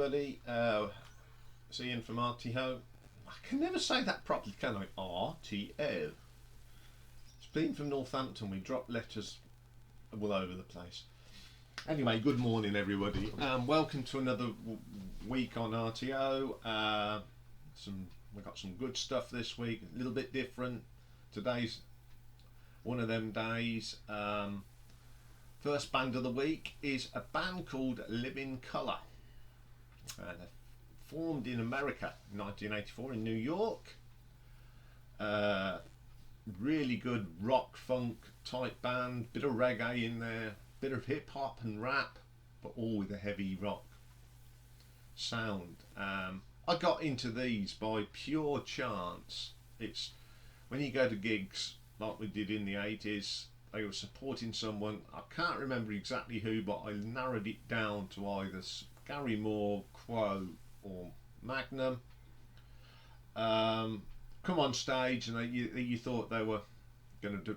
everybody. It's Iain from RTO. I can never say that properly, can I? RTO. It's been from Northampton. We drop letters all over the place. Anyway, good morning, everybody. Welcome to another week on RTO. We got some good stuff this week. A little bit different. Today's one of them days. First band of the week is a band called Living Colour. They're formed in America in 1984 in New York. Really good rock funk type band, bit of reggae in there, bit of hip hop and rap, but all with a heavy rock sound. I got into these by pure chance. It's when you go to gigs like we did in the 80s, they were supporting someone, I can't remember exactly who, but I narrowed it down to either Gary Moore, Quo or Magnum. Come on stage and you thought they were going to do a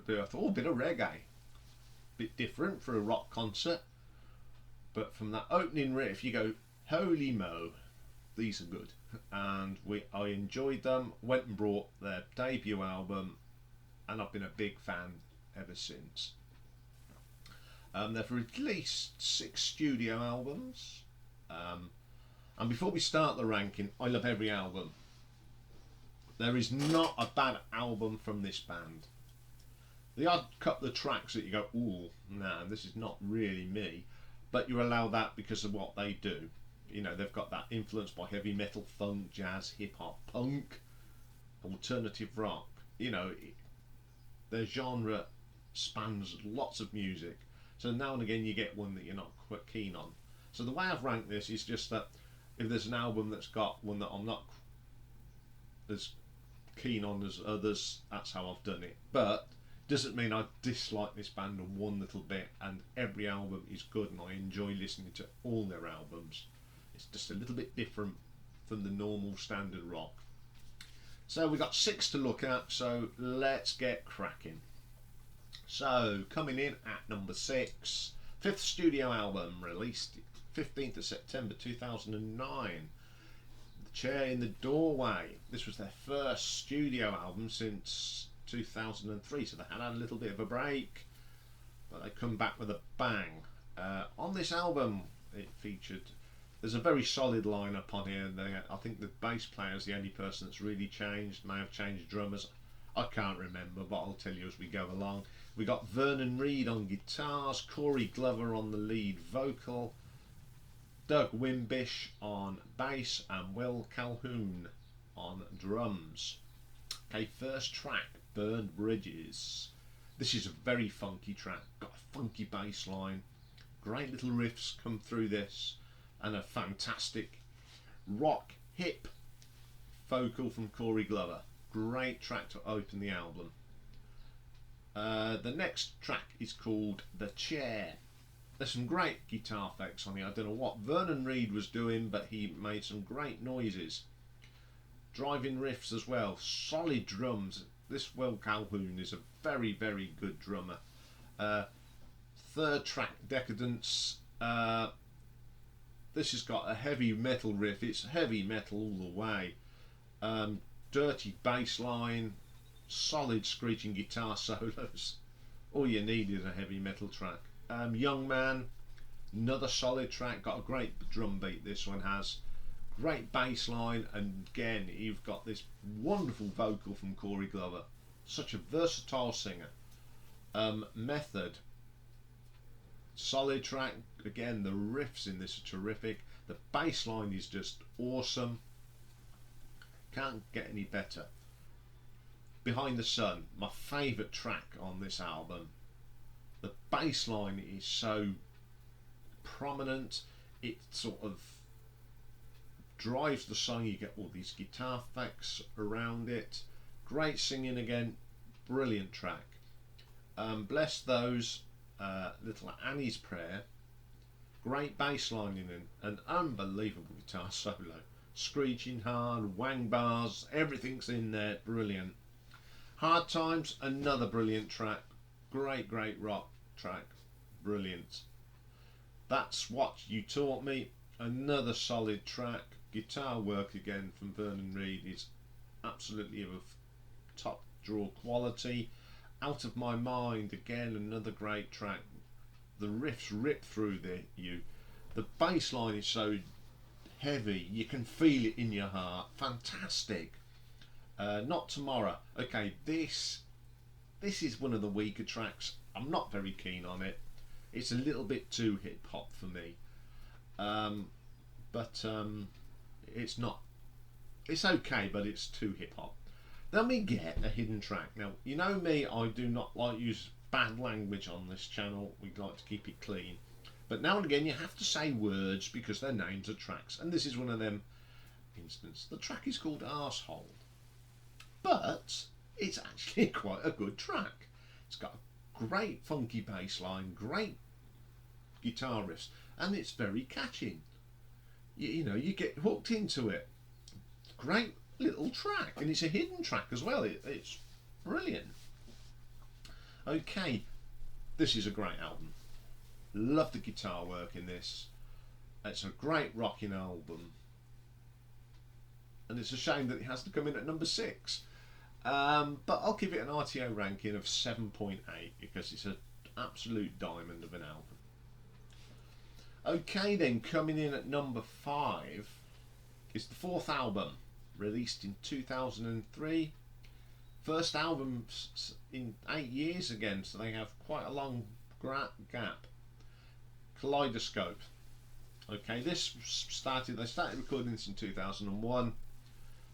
bit of reggae, bit different for a rock concert, but from that opening riff you go, holy mo, these are good. And I enjoyed them, went and brought their debut album, and I've been a big fan ever since. They've released 6 studio albums, and before we start the ranking, I love every album. There is not a bad album from this band. The odd couple of tracks that you go, ooh, nah, this is not really me, but you allow that because of what they do. You know, they've got that influence by heavy metal, funk, jazz, hip hop, punk, alternative rock. You know, their genre spans lots of music, so now and again you get one that you're not quite keen on. So the way I've ranked this is just that if there's an album that's got one that I'm not as keen on as others, that's how I've done it. But doesn't mean I dislike this band one little bit, and every album is good and I enjoy listening to all their albums. It's just a little bit different from the normal standard rock. So we've got 6 to look at, so let's get cracking. So coming in at number 6, 5th studio album, released 15th of September 2009. The Chair in the Doorway. This was their first studio album since 2003, so they had a little bit of a break, but they come back with a bang. On this album it featured, there's a very solid lineup on here. I think the bass player is the only person that's really changed. May have changed drummers, I can't remember, but I'll tell you as we go along. We got Vernon Reid on guitars, Corey Glover on the lead vocal, Doug Wimbish on bass, and Will Calhoun on drums. Okay, first track, Burned Bridges. This is a very funky track, got a funky bass line, great little riffs come through this, and a fantastic rock hip vocal from Corey Glover. Great track to open the album. The next track is called The Chair. There's some great guitar effects on here. I don't know what Vernon Reid was doing, but he made some great noises. Driving riffs as well. Solid drums. This Will Calhoun is a very, very good drummer. Third track, Decadence. This has got a heavy metal riff. It's heavy metal all the way. Dirty bass line, solid screeching guitar solos. All you need is a heavy metal track. Young Man, another solid track, got a great drum beat this one has. Great bass line, and again you've got this wonderful vocal from Corey Glover. Such a versatile singer. Method, solid track, again the riffs in this are terrific. The bass line is just awesome. Can't get any better. Behind the Sun, my favourite track on this album. The bass line is so prominent, it sort of drives the song. You get all these guitar effects around it. Great singing again, brilliant track. Bless Those, Little Annie's Prayer, great bass line in it, an unbelievable guitar solo. Screeching hard, wang bars, everything's in there, brilliant. Hard Times, another brilliant track, great rock track, brilliant. That's What You Taught Me, Another solid track. Guitar work again from Vernon Reid is absolutely of top draw quality. Out of My Mind, again another great track. The riffs rip through you. The bass line is so heavy, you can feel it in your heart. Fantastic. Not Tomorrow. Okay, this is one of the weaker tracks. I'm not very keen on it. It's a little bit too hip hop for me. But it's not. It's okay, but it's too hip hop. Then we get a hidden track. Now, you know me, I do not like use bad language on this channel. We like to keep it clean. But now and again, you have to say words because they're names of tracks, and this is one of them instances. The track is called Arsehole, but it's actually quite a good track. It's got a great funky bass line, great guitar riffs, and it's very catchy. You know, you get hooked into it. Great little track, and it's a hidden track as well. It's brilliant. Okay, this is a great album. Love the guitar work in this. It's a great rocking album, and it's a shame that it has to come in at number 6. But I'll give it an RTO ranking of 7.8 because it's an absolute diamond of an album. Okay then, coming in at number 5 is the 4th album, released in 2003. First album in 8 years again, so they have quite a long gap. Kaleidoscope. Okay, they started recording this in 2001.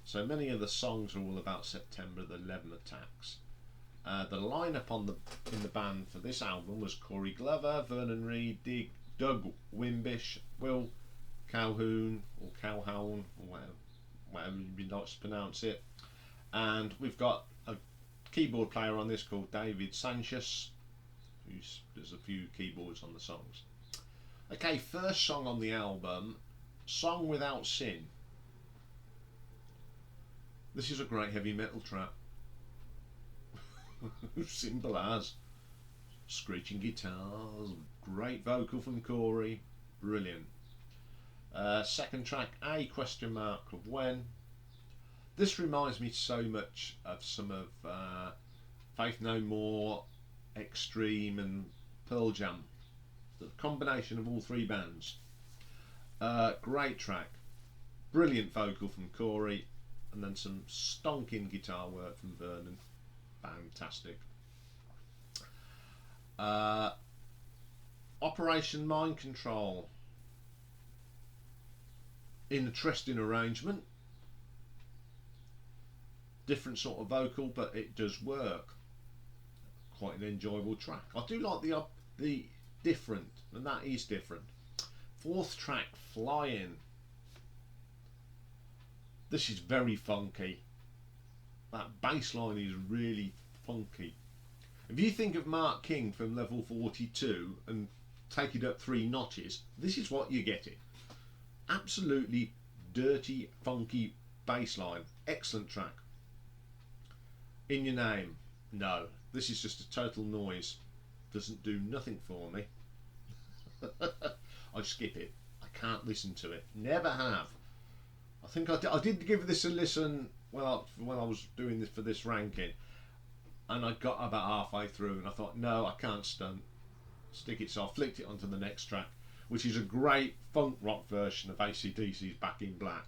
So many of the songs are all about September the 11 attacks. The lineup in the band for this album was Corey Glover, Vernon Reid, Doug Wimbish, Will Calhoun, or Calhoun, or whatever you like to pronounce it. And we've got a keyboard player on this called David Sanchez, who does a few keyboards on the songs. Okay, first song on the album, Song Without Sin. This is a great heavy metal track. Simple as. Screeching guitars, great vocal from Corey, brilliant. Second track, A question mark of When. This reminds me so much of some of Faith No More, Extreme and Pearl Jam. The combination of all three bands. Great track, brilliant vocal from Corey, and then some stonking guitar work from Vernon. Fantastic. Operation Mind Control. Interesting arrangement. Different sort of vocal, but it does work. Quite an enjoyable track. I do like the different, and that is different. Fourth track, Flying. This is very funky. That bass line is really funky. If you think of Mark King from Level 42 and take it up 3 notches, this is what you're getting. Absolutely dirty, funky bass line. Excellent track. In Your Name. No, this is just a total noise. Doesn't do nothing for me. I skip it. I can't listen to it. Never have. I think I did give this a listen when I was doing this for this ranking, and I got about halfway through and I thought, no, I can't stick it, so I flicked it onto the next track, which is a great funk rock version of AC/DC's Back in Black.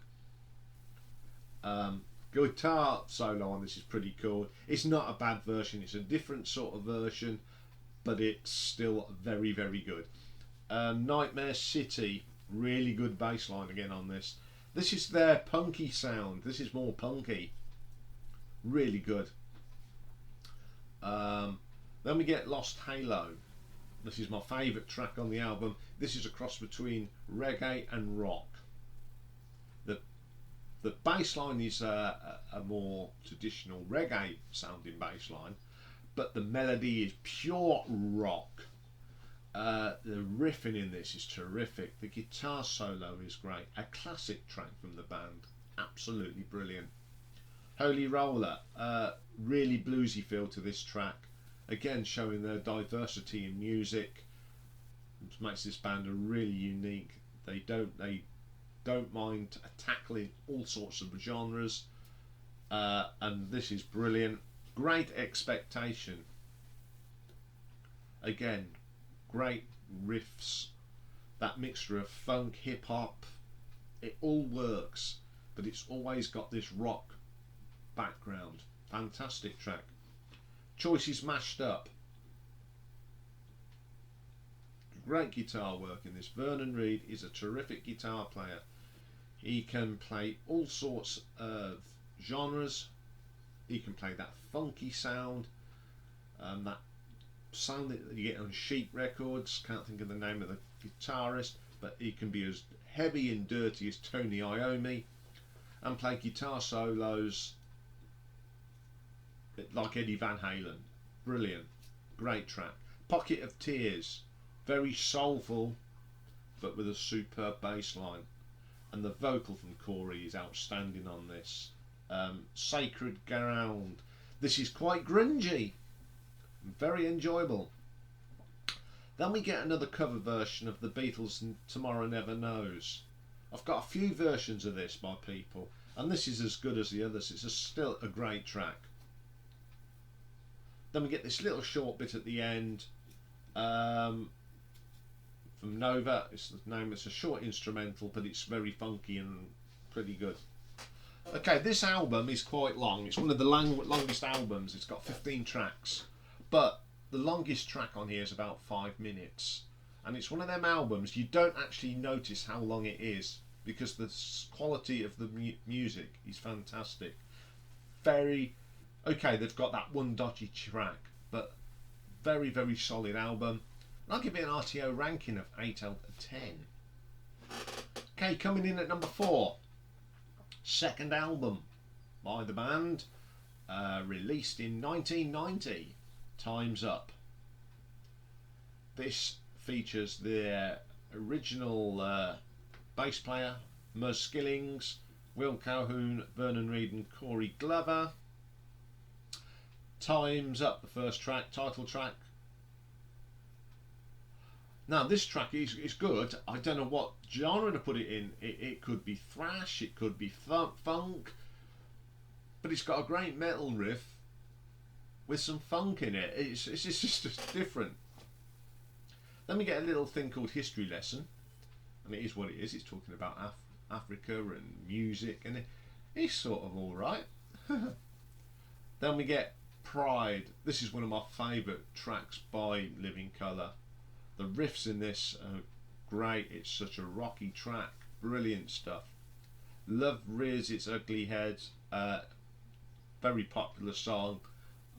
Guitar solo on this is pretty cool. It's not a bad version, it's a different sort of version, but it's still very, very good. Nightmare City, really good bass line again on this. This is their punky sound. This is more punky. Really good. Then we get Lost Halo. This is my favourite track on the album. This is a cross between reggae and rock. The bass line is a more traditional reggae sounding bass line, but the melody is pure rock. The riffing in this is terrific. The guitar solo is great. A classic track from the band. Absolutely brilliant. Holy Roller. Really bluesy feel to this track. Again, showing their diversity in music. Which makes this band a really unique They don't mind tackling all sorts of genres, and this is brilliant. Great expectation. Again, great riffs. That mixture of funk, hip hop, it all works, but it's always got this rock background. Fantastic track. Choices mashed up. Great guitar work in this. Vernon Reid is a terrific guitar player. He can play all sorts of genres. He can play that funky sound, that sound that you get on Chic records. Can't think of the name of the guitarist, but he can be as heavy and dirty as Tony Iommi, and play guitar solos like Eddie Van Halen. Brilliant. Great track. Pocket of Tears. Very soulful, but with a superb bass line. And the vocal from Corey is outstanding on this. Sacred Ground. This is quite grungy. Very enjoyable. Then we get another cover version of the Beatles' Tomorrow Never Knows. I've got a few versions of this by people, and this is as good as the others. It's still a great track. Then we get this little short bit at the end from Nova. It's the name. It's a short instrumental, but it's very funky and pretty good. Okay, this album is quite long. It's one of the longest albums. It's got 15 tracks, but the longest track on here is about 5 minutes. And it's one of them albums you don't actually notice how long it is, because the quality of the music is fantastic. Very okay, they've got that one dodgy track, but very, very solid album. And I'll give it an RTO ranking of 8 out of 10. Okay, coming in at number 4, second album by the band, released in 1990, Time's Up. This features their original bass player, Muzz Skillings, Will Calhoun, Vernon Reid and Corey Glover. Time's Up, the first track, title track. Now this track is good. I don't know what genre to put it in. It could be thrash, it could be funk, but it's got a great metal riff with some funk in it. It's just different. Then we get a little thing called History Lesson, and it is what it is. It's talking about Africa and music, and it's sort of alright. Then we get Pride. This is one of my favourite tracks by Living Colour. The riffs in this are great. It's such a rocky track. Brilliant stuff. Love Rears Its Ugly Head. Very popular song.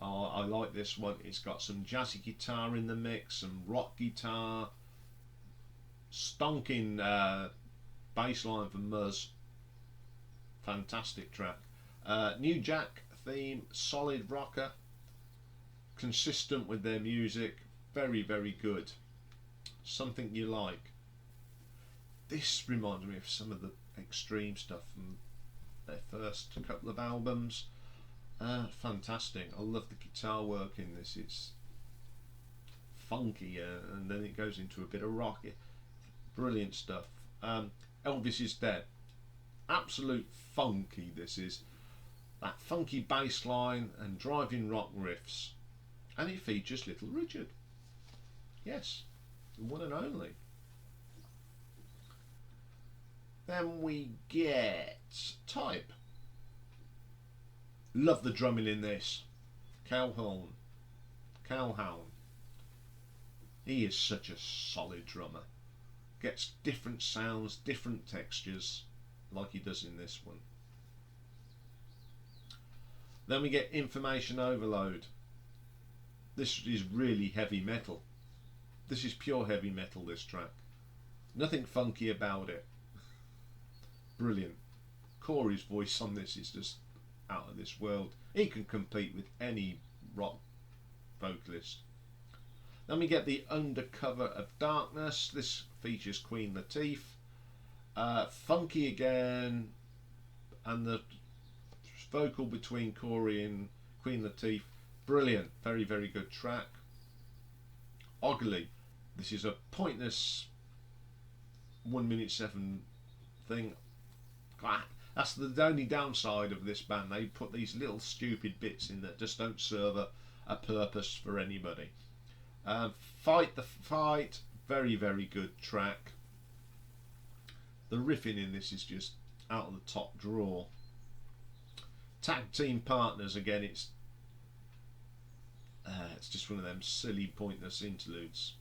I like this one. It's got some jazzy guitar in the mix, some rock guitar, stonking bass line from Muzz. Fantastic track. New Jack theme, solid rocker, consistent with their music, very, very good. Something you like. This reminds me of some of the Extreme stuff from their first couple of albums. Fantastic. I love the guitar work in this. It's funky, and then it goes into a bit of rock. Brilliant stuff. Elvis Is Dead. Absolute funky this is. That funky bass line and driving rock riffs. And it features Little Richard. Yes, the one and only. Then we get Type. Love the drumming in this. Calhoun. He is such a solid drummer. Gets different sounds, different textures, like he does in this one. Then we get Information Overload. This is really heavy metal. This is pure heavy metal, this track. Nothing funky about it. Brilliant. Corey's voice on this is just out of this world. He can compete with any rock vocalist. Then we get the Undercover of Darkness. This features Queen Latifah. Funky again, and the vocal between Corey and Queen Latifah, brilliant. Very, very good track. Ugly. This is a pointless 1 minute 7 thing. That's the only downside of this band. They put these little stupid bits in that just don't serve a purpose for anybody. Fight the Fight, very, very good track. The riffing in this is just out of the top drawer. Tag Team Partners, again, it's just one of them silly, pointless interludes.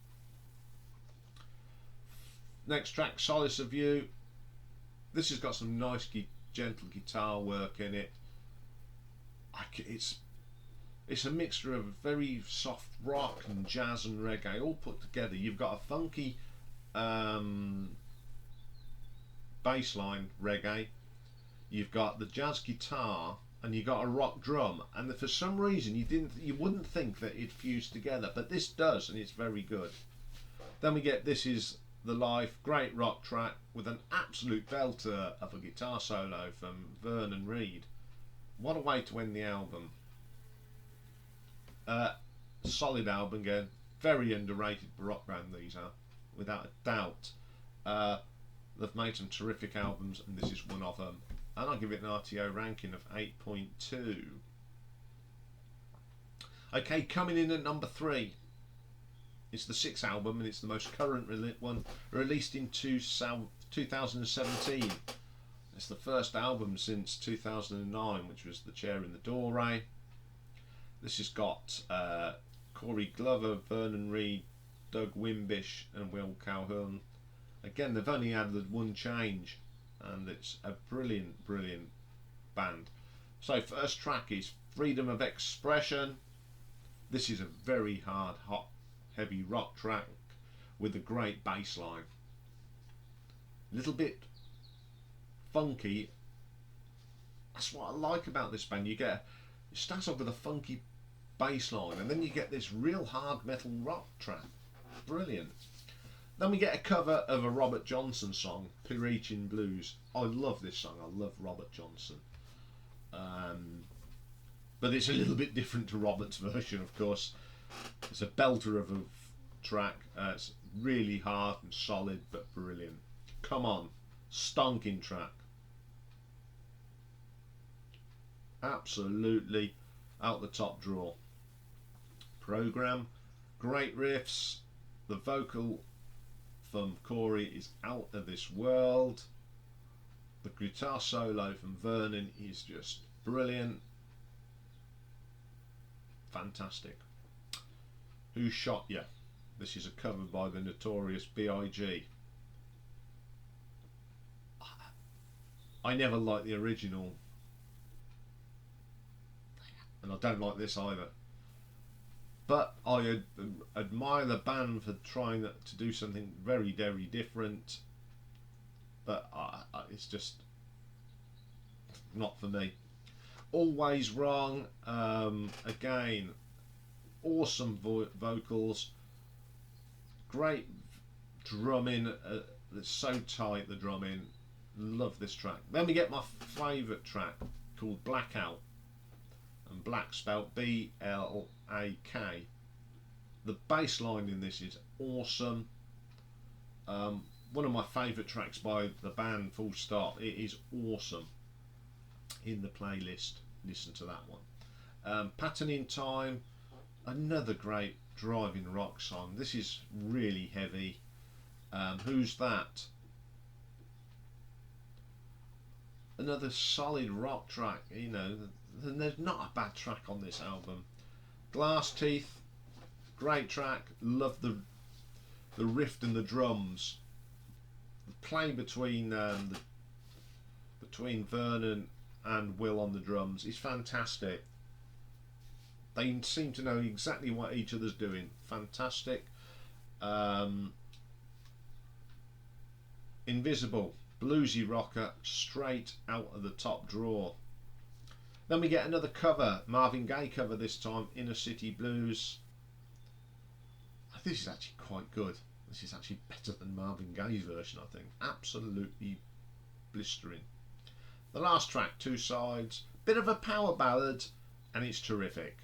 Next track, Solace of You. This has got some nice, gentle guitar work in it. It's a mixture of very soft rock and jazz and reggae all put together. You've got a funky bass line reggae. You've got the jazz guitar, and you got a rock drum. And for some reason you wouldn't think that it fused together, but this does, and it's very good. Then we get This Is the Life, great rock track with an absolute belter of a guitar solo from Vernon Reid. What a way to end the album. Solid album again, very underrated rock band these are, without a doubt. They've made some terrific albums, and this is one of them, and I'll give it an RTO ranking of 8.2. Okay, coming in at number 3, it's the 6th album, and it's the most current one, released in 2017. It's the first album since 2009, which was The Chair in the Doorway. This has got Corey Glover, Vernon Reid, Doug Wimbish and Will Calhoun. Again, they've only added one change, and it's a brilliant, brilliant band. So first track is Freedom of Expression. This is a very hard, hot, heavy rock track with a great bass line. A little bit funky. That's what I like about this band. It starts off with a funky bass line, and then you get this real hard metal rock track. Brilliant. Then we get a cover of a Robert Johnson song, Preaching Blues. I love this song. I love Robert Johnson. But it's a little bit different to Robert's version, of course. It's a belter of a track. It's really hard and solid, but brilliant. Come On, stonking track. Absolutely out the top drawer. Program, great riffs. The vocal from Corey is out of this world. The guitar solo from Vernon is just brilliant. Fantastic. Who Shot Ya? This is a cover by the Notorious B.I.G. I never liked the original, and I don't like this either. But I admire the band for trying to do something very, very different. But it's just not for me. Always Wrong. Again, awesome vocals. Great drumming. It's so tight, the drumming. Love this track. Then we get my favourite track called Blackout. And black spelt B-L-A-K. The bass line in this is awesome. One of my favourite tracks by the band, full stop. It is awesome. In the playlist, listen to that one. Pattern in Time, another great driving rock song. This is really heavy. Who's That? Another solid rock track, you know. There's not a bad track on this album. Glass Teeth, great track. Love the riff and the drums. The play between Vernon and Will on the drums is fantastic. They seem to know exactly what each other's doing. Fantastic. Invisible, bluesy rocker, straight out of the top drawer. Then we get another cover, Marvin Gaye cover this time, Inner City Blues. This is actually quite good. This is actually better than Marvin Gaye's version, I think. Absolutely blistering. The last track, Two Sides, bit of a power ballad, and it's terrific.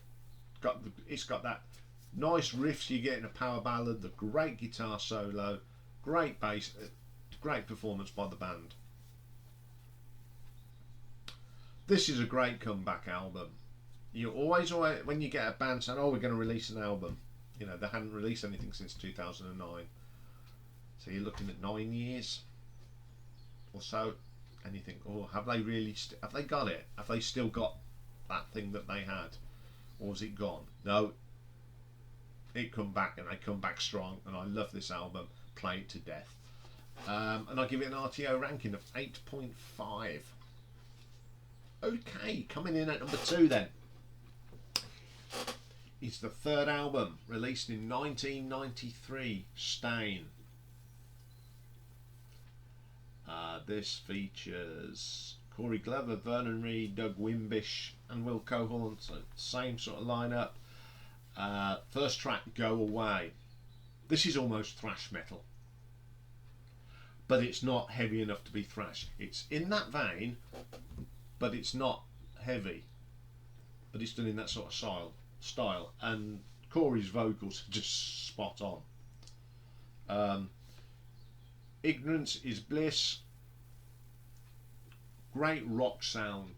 It's got that nice riffs you get in a power ballad, the great guitar solo, great bass. Great performance by the band. This is a great comeback album. You always when you get a band saying, oh, we're going to release an album, you know, they hadn't released anything since 2009, so you're looking at 9 years or so, and you think, oh, have they really have they got it? Have they still got that thing that they had, or has it gone? No, it come back, and they come back strong, and I love this album. Play it to death. And I give it an RTO ranking of 8.5. Okay, coming in at number 2 then. It's the third album, released in 1993, Stein. This features Corey Glover, Vernon Reid, Doug Wimbish and Will Coghorn, so same sort of lineup. First track, Go Away. This is almost thrash metal, but it's not heavy enough to be thrash. It's in that vein, but it's not heavy, but it's done in that sort of style, and Corey's vocals are just spot on. Ignorance is Bliss. Great rock sound.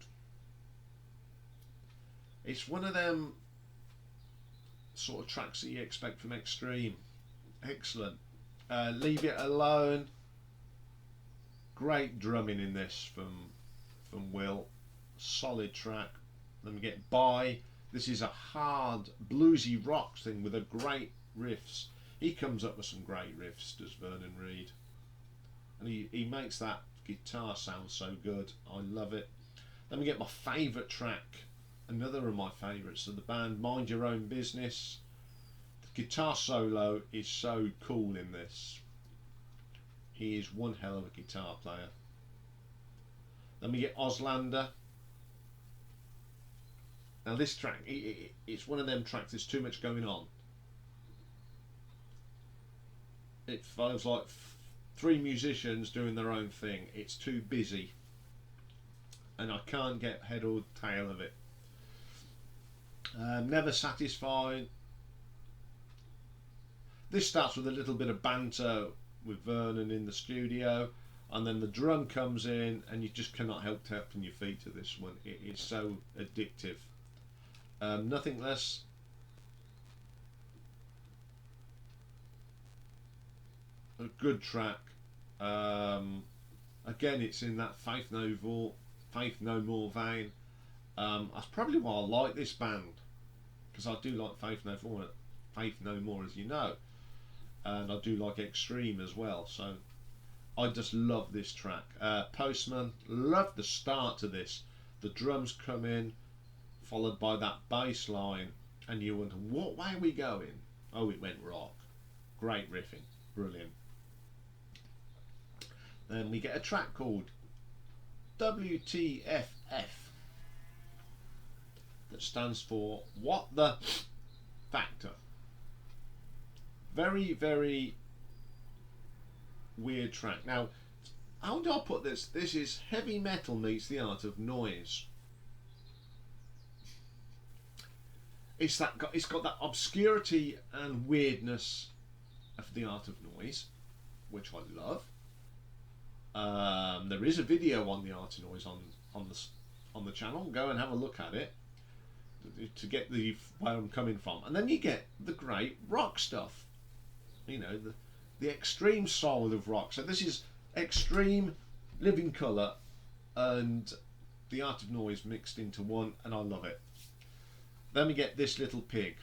It's one of them sort of tracks that you expect from Extreme. Excellent. Leave It Alone. Great drumming in this from Will. Solid track. Then we get Bye. This is a hard bluesy rock thing with a great riffs. He comes up with some great riffs, does Vernon Reid, and he makes that guitar sound so good. I love it. Then we get my favourite track, another of my favourites of the band, Mind Your Own Business. The guitar solo is so cool in this. He is one hell of a guitar player. Then we get Auslander. Now this track, it's one of them tracks, there's too much going on. It feels like 3 musicians doing their own thing. It's too busy, and I can't get head or tail of it. Never Satisfied. This starts with a little bit of banter with Vernon in the studio, and then the drum comes in, and you just cannot help tapping your feet to this one. It is so addictive. Nothing Less. A good track. Again, it's in that Faith No More vein. That's probably why I like this band, because I do like Faith No More, as you know, and I do like Extreme as well. So I just love this track. Postman, love the start to this. The drums come in, followed by that bass line, and you wonder, what way are we going? Oh, it went rock. Great riffing, brilliant. Then we get a track called WTFF, that stands for What the Factor. Very, very weird track. Now, how do I put this? This is heavy metal meets the art of noise. It's got that obscurity and weirdness of the art of noise, which I love. There is a video on the art of noise on the channel. Go and have a look at it to get where I'm coming from. And then you get the great rock stuff. You know, the extreme soul of rock. So this is Extreme, Living Colour, and the art of noise mixed into one, and I love it. Then we get This Little Pig.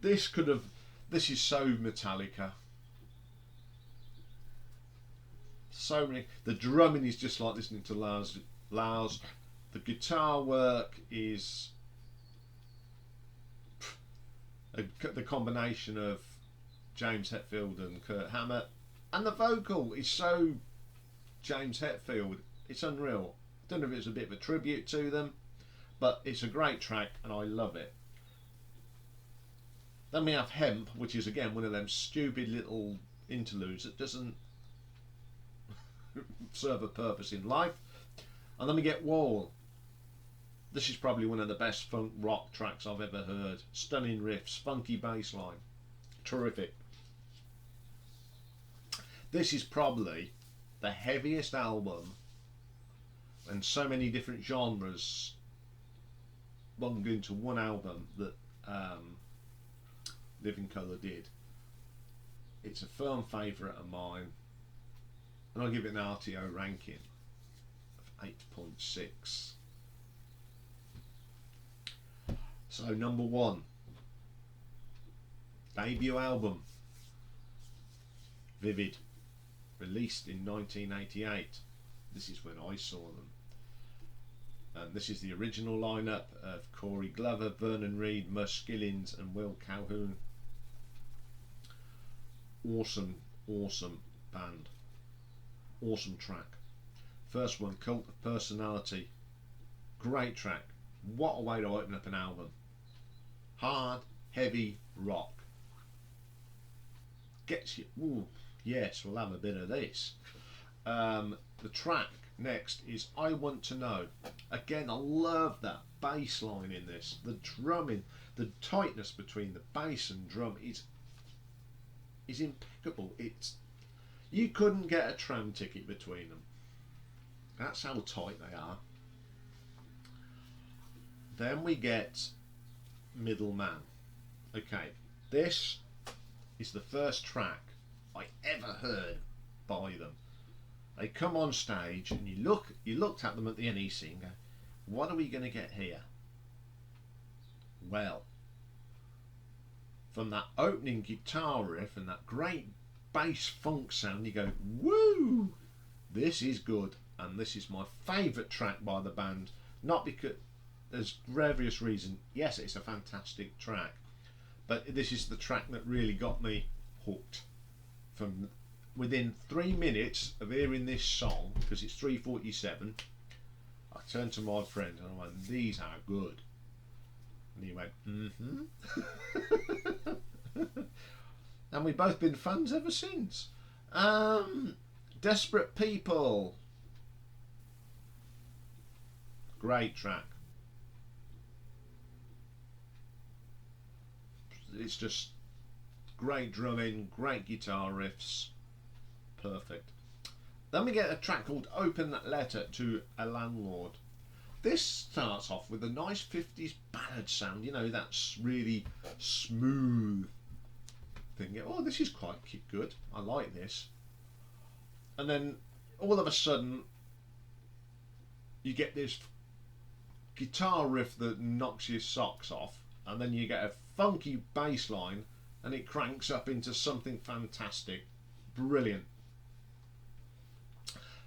This is so Metallica. So many. The drumming is just like listening to Lars. The guitar work is the combination of James Hetfield and Kurt Hammett, and the vocal is so James Hetfield. It's unreal. I don't know if it's a bit of a tribute to them, but it's a great track and I love it. Then we have Hemp, which is again one of them stupid little interludes that doesn't serve a purpose in life. And then we get Wall. This is probably one of the best funk rock tracks I've ever heard. Stunning riffs, funky bass line, terrific. This is probably the heaviest album, and so many different genres bunged into one album that Living Colour did. It's a firm favourite of mine, and I'll give it an RTO ranking of 8.6. So number 1, debut album, Vivid, released in 1988. This is when I saw them. And this is the original lineup of Corey Glover, Vernon Reid, Mus Skillings and Will Calhoun. Awesome, awesome band. Awesome track. First one, Cult of Personality. Great track. What a way to open up an album. Hard, heavy rock. Gets you, ooh, yes, we'll have a bit of this. The track next is I Want to Know. Again, I love that bass line in this. The drumming, the tightness between the bass and drum is impeccable. You couldn't get a tram ticket between them. That's how tight they are. Then we get Middleman. Okay, this is the first track I ever heard by them. They come on stage and you looked at them at the NEC and go, what are we going to get here? Well, from that opening guitar riff and that great bass funk sound, you go, woo, this is good. And this is my favourite track by the band. Not because there's various reasons. Yes, it's a fantastic track, but this is the track that really got me hooked. From within 3 minutes of hearing this song, because it's 3:47, I turned to my friend and I went, these are good. And he went, and we've both been fans ever since. Desperate People. Great track. It's just great drumming, great guitar riffs, perfect. Then we get a track called Open Letter to a Landlord. This starts off with a nice 50s ballad sound, you know, that's really smooth thing. Oh, this is quite good, I like this. And then all of a sudden you get this guitar riff that knocks your socks off, and then you get a funky bass line and it cranks up into something fantastic. Brilliant.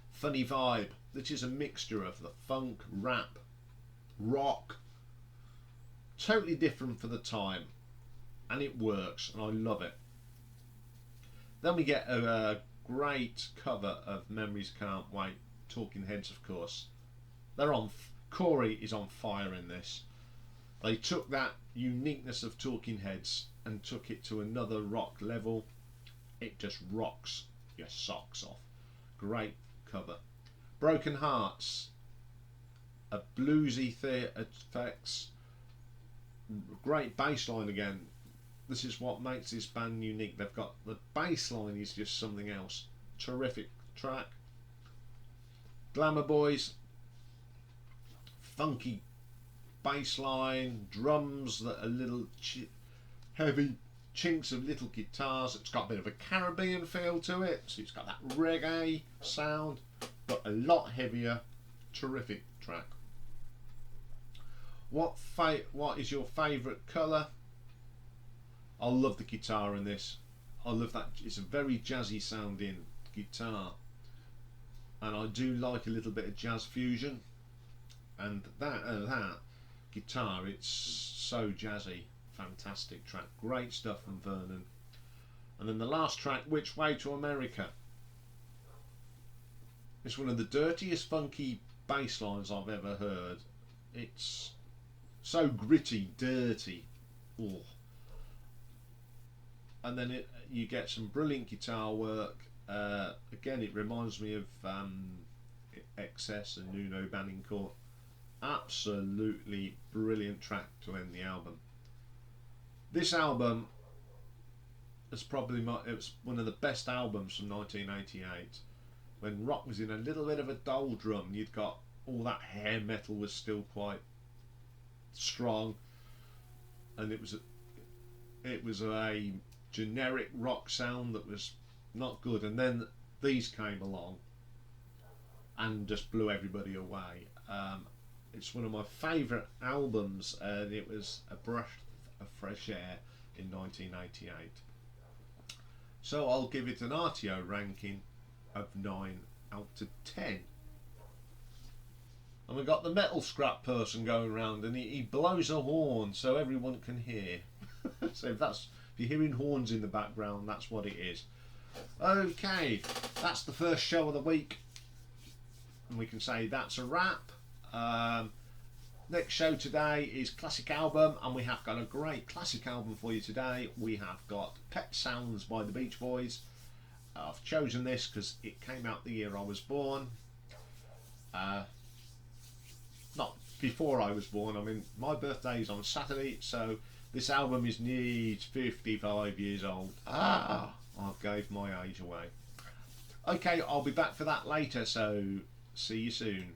Funny Vibe, which is a mixture of the funk, rap, rock, totally different for the time, and it works and I love it. Then we get a great cover of Memories Can't Wait, Talking Heads of course. They're on, Corey is on fire in this. They took that uniqueness of Talking Heads and took it to another rock level. It just rocks your socks off. Great cover. Broken Hearts, a bluesy effects, great bass line again. This is what makes this band unique. They've got the bass line is just something else. Terrific track. Glamour Boys, funky bass line, drums that are little heavy chinks of little guitars. It's got a bit of a Caribbean feel to it, so it's got that reggae sound, but a lot heavier. Terrific track. What is your favourite colour? I love the guitar in this. I love that. It's a very jazzy sounding guitar, and I do like a little bit of jazz fusion, and that guitar, it's so jazzy. Fantastic track, great stuff from Vernon. And then the last track, Which Way to America. It's one of the dirtiest funky bass lines I've ever heard. It's so gritty, dirty. Oh. And then you get some brilliant guitar work. Again, it reminds me of Excess and Nuno Bannincourt. Absolutely brilliant track to end the album. This album is probably it was one of the best albums from 1988, when rock was in a little bit of a doldrum. You'd got all that hair metal was still quite strong, and it was a generic rock sound that was not good. And then these came along and just blew everybody away. It's one of my favourite albums, and it was a breath of fresh air in 1988. So I'll give it an RTO ranking of 9 out of 10. And we've got the metal scrap person going around, and he blows a horn so everyone can hear. So if you're hearing horns in the background, that's what it is. Okay, that's the first show of the week, and we can say that's a wrap. Next show today is classic album, and we have got a great classic album for you today. We have got Pet Sounds by the Beach Boys. I've chosen this because it came out the year I was born. Not before I was born. I mean, my birthday is on Saturday, so this album is nearly 55 years old. I gave my age away. Okay, I'll be back for that later, so see you soon.